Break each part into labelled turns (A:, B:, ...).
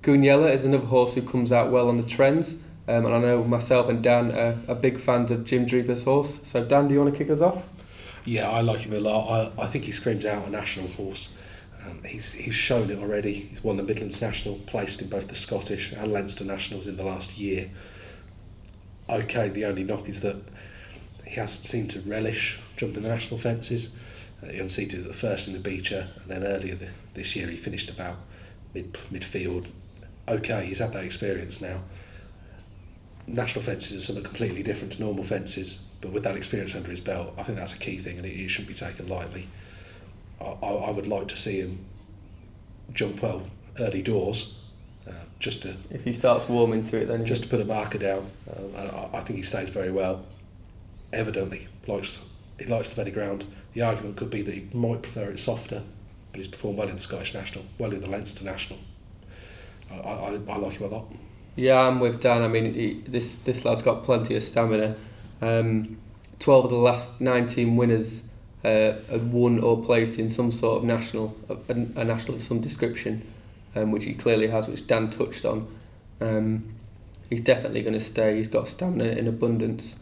A: Goonyella is another horse who comes out well on the trends, and I know myself and Dan are big fans of Jim Dreaper's horse. So Dan, do you want to kick us off?
B: Yeah, I like him a lot. I think he screams out a national horse. He's shown it already. He's won the Midlands National, placed in both the Scottish and Leinster Nationals in the last year. Okay, the only knock is that he hasn't seemed to relish jumping the national fences. He unseated at the first in the Beecher, and then earlier this year he finished about midfield. Okay, he's had that experience now. National fences are something completely different to normal fences, but with that experience under his belt, I think that's a key thing, and it shouldn't be taken lightly. I would like to see him jump well early doors, just to
A: if he starts warming to it, then
B: just to put a marker down. I think he stays very well. Evidently, he likes the better ground. The argument could be that he might prefer it softer, but he's performed well in the Scottish National, well in the Leinster National. I like him a lot.
A: Yeah, I'm with Dan. I mean, this lad's got plenty of stamina. 12 of the last 19 winners had won or placed in some sort of national, a national of some description, which he clearly has, which Dan touched on. He's definitely going to stay. He's got stamina in abundance.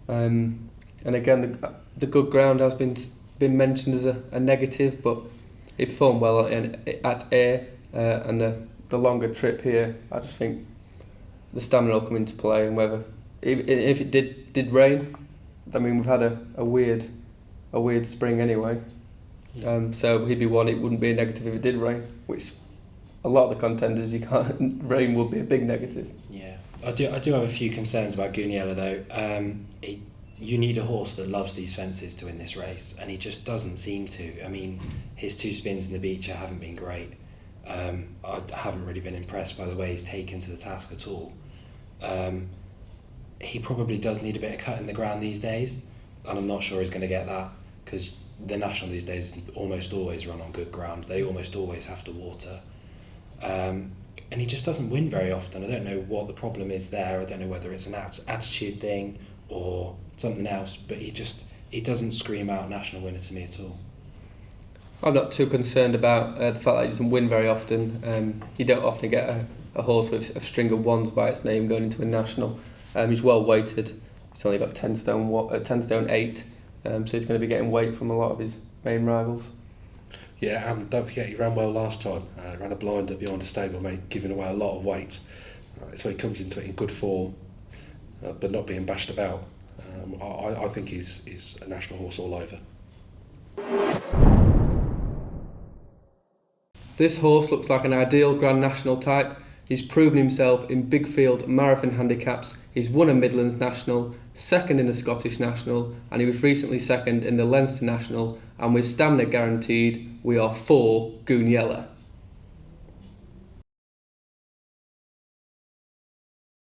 A: And again, the good ground has been mentioned as a negative, but he performed well at Ayr, and the longer trip here, I just think the stamina will come into play, and whether if it did rain, I mean, we've had a weird spring anyway. So he'd be one. It wouldn't be a negative if it did rain, which a lot of the contenders, you can't. Rain would be a big negative.
C: Yeah, I do have a few concerns about Goonyella though. You need a horse that loves these fences to win this race, and he just doesn't seem to. I mean, his 2 spins in the Beecher haven't been great. I haven't really been impressed by the way he's taken to the task at all. He probably does need a bit of cut in the ground these days, and I'm not sure he's going to get that, because the National these days almost always run on good ground. They almost always have to water. And he just doesn't win very often. I don't know what the problem is there. I don't know whether it's an attitude thing or something else, but he doesn't scream out national winner to me at all.
A: I'm not too concerned about the fact that he doesn't win very often. You don't often get a horse with a string of ones by its name going into a national. He's well weighted. He's only got 10 stone 8, so he's going to be getting weight from a lot of his main rivals.
B: Yeah, and don't forget he ran well last time. Ran a blinder behind a stablemate, giving away a lot of weight. So he comes into it in good form, but not being bashed about. I think he's a national horse all over.
A: This horse looks like an ideal Grand National type. He's proven himself in big field marathon handicaps. He's won a Midlands National, second in the Scottish National, and he was recently second in the Leinster National. And with stamina guaranteed, we are for Goonyella.